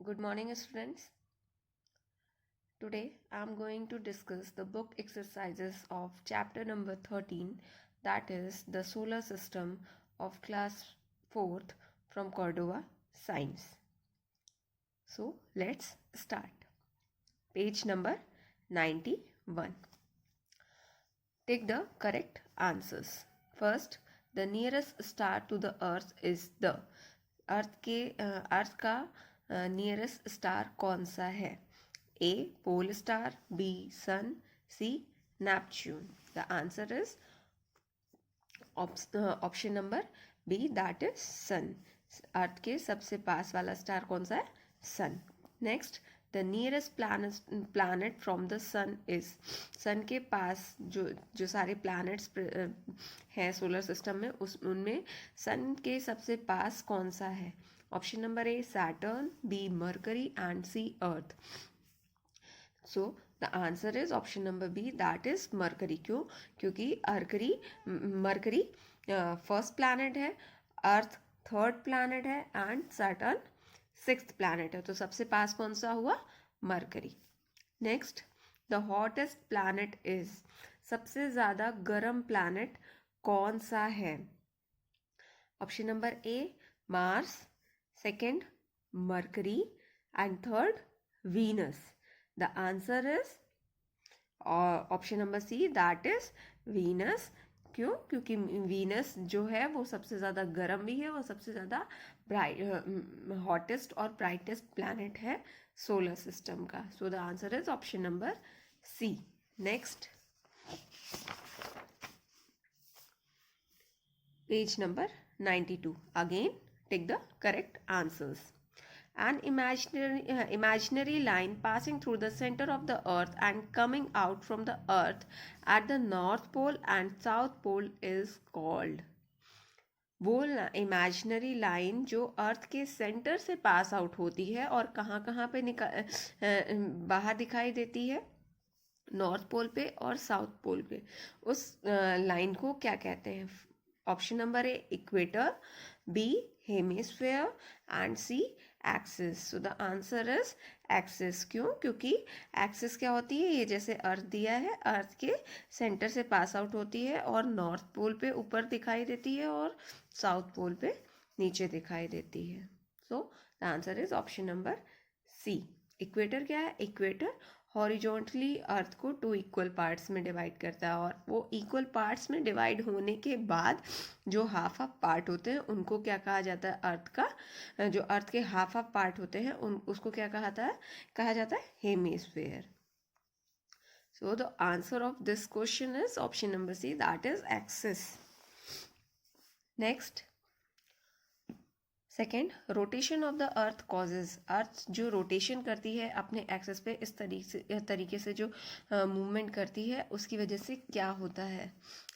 Good morning, students. Today I am going to discuss the book exercises of chapter number 13, that is the solar system of class 4th from Cordova Science. So let's start. Page number 91. Take the correct answers. First, the nearest star to the earth is the अर्थ का nearest star कौन सा है? A pole star, B sun, C Neptune. The answer is option number B, that is sun. Earth के सबसे पास वाला star कौन सा है? Sun. Next, the nearest planet from the sun is. Sun के पास जो सारे प्लैनेट्स हैं सोलर सिस्टम में, उनमें सन के सबसे पास कौन सा है? Option number A Saturn, B Mercury and C Earth. So the answer is option number B, that is Mercury. क्यों? क्योंकि मरकरी फर्स्ट प्लैनेट है, अर्थ थर्ड प्लैनेट है एंड सैटर्न सिक्स्थ प्लैनेट है. तो सबसे पास कौन सा हुआ? Mercury. Next, the hottest planet is. सबसे ज़्यादा गर्म प्लैनेट कौन सा है? Option number A Mars, second Mercury and third Venus. The answer is option number C, that is Venus. क्यों? क्योंकि वीनस जो है वो सबसे ज़्यादा गर्म भी है, वो सबसे ज़्यादा हॉटेस्ट और ब्राइटेस्ट प्लैनेट है सोलर सिस्टम का. So the answer is option number C. Next, page number 92. Again take the correct answers. An imaginary line passing through the center of the earth and coming out from the earth at the north pole and south pole is called. वो imaginary line जो अर्थ के centre से pass out होती है और कहाँ पे बाहर दिखाई देती है? नॉर्थ पोल पे और साउथ पोल पे. उस लाइन को क्या कहते हैं? Option number A equator, B hemisphere and C axis. So the answer is axis. क्यों? क्योंकि एक्सिस क्या होती है? ये जैसे अर्थ दिया है, अर्थ के सेंटर से पास आउट होती है और नॉर्थ पोल पे ऊपर दिखाई देती है और साउथ पोल पे नीचे दिखाई देती है. So the answer is option number C. Equator क्या है? इक्वेटर हॉरिजॉन्टली अर्थ को 2 इक्वल पार्ट्स में डिवाइड करता है और वो इक्वल पार्ट्स में डिवाइड होने के बाद जो हाफ पार्ट होते हैं उनको क्या कहा जाता है? अर्थ का जो अर्थ के हाफ पार्ट होते हैं उसको क्या कहा जाता है? Hemisphere. So the answer of this question is option number C, that is axis. Next, second, rotation of the earth causes. Earth जो रोटेशन करती है अपने एक्सेस पे इस तरीके से जो मूवमेंट करती है, उसकी वजह से क्या होता है?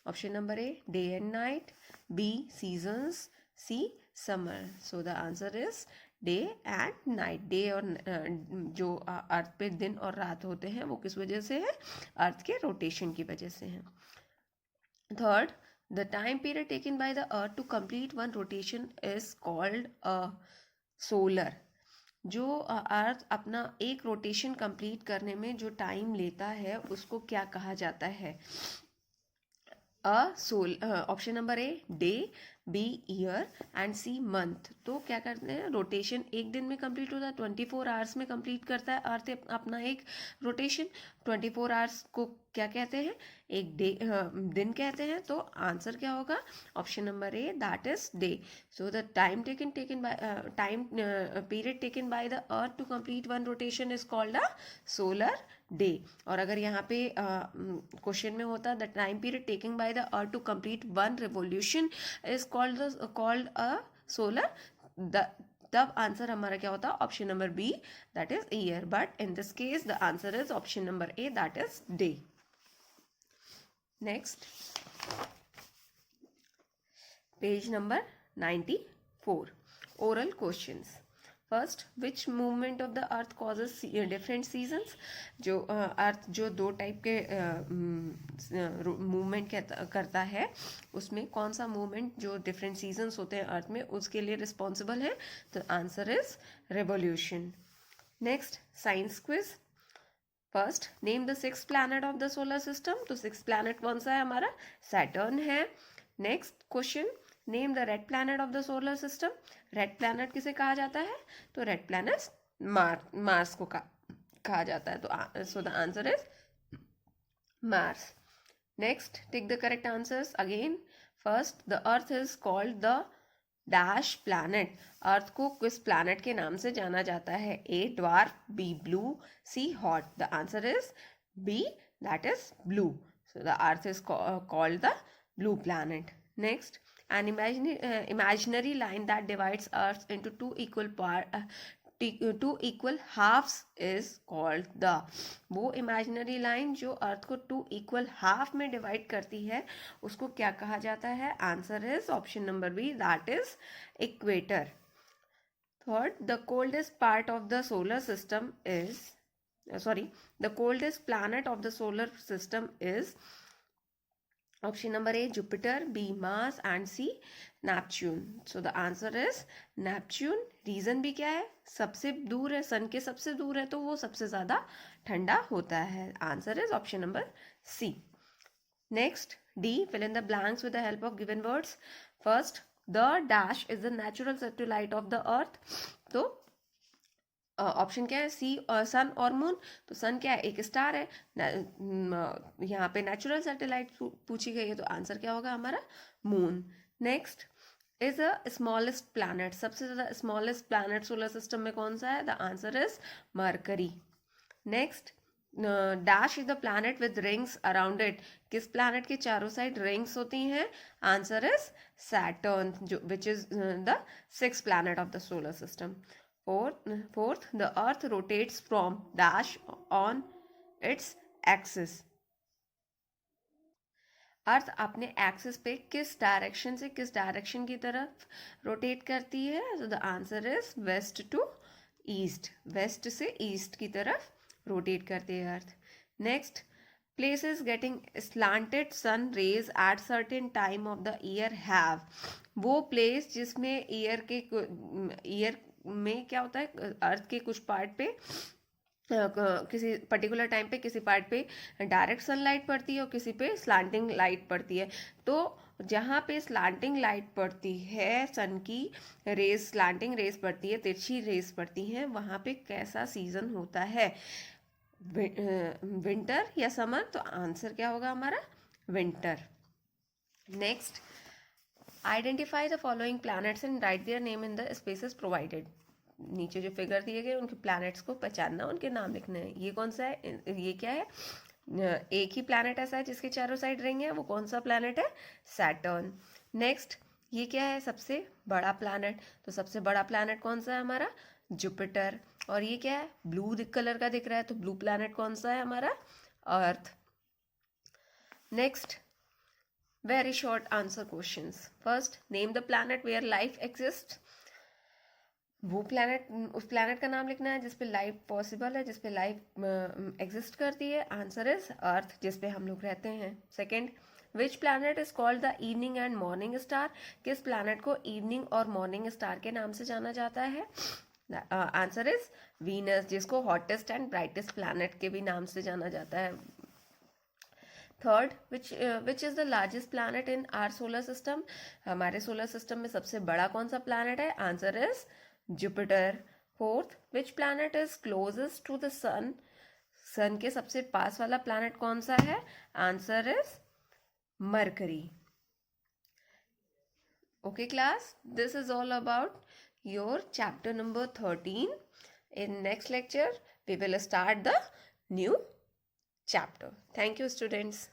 Option number A day and night, B seasons, C summer. So the answer is day and night. Day और जो अर्थ पे दिन और रात होते हैं वो किस वजह से है? अर्थ के रोटेशन की वजह से है. Third, the time period taken by the earth to complete one rotation is called a solar. जो अर्थ अपना एक रोटेशन कंप्लीट करने में जो टाइम लेता है उसको क्या कहा जाता है? Option number A day, B year and C month. तो क्या करते हैं? रोटेशन एक दिन में कंप्लीट होता है, 24 आवर्स में कंप्लीट करता है अर्थ अपना एक रोटेशन. 24 आवर्स को क्या कहते हैं? एक दिन कहते हैं. तो आंसर क्या होगा? Option number A, that is day. So the time period taken by the Earth to complete one rotation is called a solar day. और अगर यहाँ पे क्वेश्चन में होता the time period taking by the Earth to complete one revolution is called a solar, तब answer हमारा क्या होता? Option number B, that is year. But in this case the answer is option number A, that is day. Next, page number 94. Oral questions. First, which movement of the earth causes different seasons. जो अर्थ जो 2 type के movement करता है, उसमें कौन सा movement जो different seasons होते हैं अर्थ में उसके लिए रिस्पॉन्सिबल है? तो answer is revolution. Next science quiz. First name the 6th planet of the solar system. तो 6th प्लैनेट कौन सा है हमारा? सैटर्न है. Next question, name the red planet of the solar system. Red planet किसे कहा जाता है? तो रेड प्लैनेट मार्स को कहा जाता है. तो so the answer is Mars. Next take the correct answers again. First, the earth is called the dash planet. Earth को किस प्लैनेट के नाम से जाना जाता है? A dwarf, B blue, C hot. The answer is B, that is blue. So the earth is called the blue planet. Next, an imaginary line that divides Earth into two equal halves is called the. वो imaginary line जो अर्थ को 2 equal half में divide करती है उसको क्या कहा जाता है? Answer is option number B, that is equator. Third, the coldest part of the solar system is the coldest planet of the solar system is option number A Jupiter, B Mars and C Neptune. So the answer is Neptune. Reason भी क्या है? सबसे दूर है, सन के सबसे दूर है तो वो सबसे ज्यादा ठंडा होता है. Answer is option number C. Next D, fill in the blanks with the help of given words. First, the dash is the natural satellite of the earth. तो ऑप्शन क्या है? सी सन और मून. तो सन क्या है? एक स्टार है. यहाँ पे नेचुरल सैटेलाइट पूछी गई है तो आंसर क्या होगा हमारा? Moon. Next, is a smallest planet. सबसे ज्यादा स्मॉलेस्ट प्लैनेट सोलर सिस्टम में कौन सा है? The answer is mercury. Next, dash is the planet with rings around it. किस प्लैनेट के चारों साइड रिंग्स होती हैं? आंसर इज सैटर्न, जो विच is the 6th planet of the solar system. Fourth, the earth rotates from dash on its axis. अर्थ अपने axis पे किस direction से किस डायरेक्शन की तरफ रोटेट करती है? तो the answer is west to east. West से ईस्ट की तरफ रोटेट करती है earth. Next, places getting slanted sun rays at certain time of the year have. वो प्लेस जिसमें ईयर में क्या होता है? अर्थ के कुछ पार्ट पे किसी पर्टिकुलर टाइम पे किसी पार्ट पे डायरेक्ट सनलाइट पड़ती है और किसी पे स्लांटिंग लाइट पड़ती है. तो जहाँ पे स्लांटिंग लाइट पड़ती है, सन की रेज स्लांटिंग रेज पड़ती है, तिरछी रेज पड़ती हैं, वहाँ पे कैसा सीजन होता है? विंटर या समर. तो आंसर क्या होगा हमारा? Winter. Next, identify the following planets and right their name in the spaces provided. नीचे जो फिगर दिए गए उनके प्लैनेट्स को पहचानना, उनके नाम लिखने हैं. ये कौन सा है? ये क्या है? एक ही प्लैनेट ऐसा है जिसके चारों साइड रिंग है. वो कौन सा प्लैनेट है? सैटर्न. नेक्स्ट, ये क्या है? सबसे बड़ा प्लैनेट. तो सबसे बड़ा प्लैनेट कौन सा है हमारा? जुपिटर. और ये क्या है? ब्लू कलर का दिख रहा है. तो ब्लू प्लैनेट कौन सा है हमारा? Earth. Next, very short answer questions. First, name the planet where life exist. वो प्लैनेट, उस प्लैनेट का नाम लिखना है जिसपे लाइफ पॉसिबल है, जिसपे लाइफ एग्जिस्ट करती है. आंसर इज अर्थ, जिसपे हम लोग रहते हैं. Second, which planet is called the evening and morning star. किस प्लैनेट को इवनिंग और मॉर्निंग स्टार के नाम से जाना जाता है? आंसर इज वीनस, जिसको हॉटेस्ट एंड ब्राइटेस्ट प्लैनेट के भी नाम से जाना जाता है. Third, which is the largest planet in our solar system. हमारे सोलर सिस्टम में सबसे बड़ा कौन सा प्लैनेट है? Answer is Jupiter. Fourth, which planet is closest to the सन. सन के सबसे पास वाला प्लैनेट कौन सा है? Answer is mercury. Okay class, this is all about your chapter number 13. In next lecture, we will start the new chapter. Thank you students.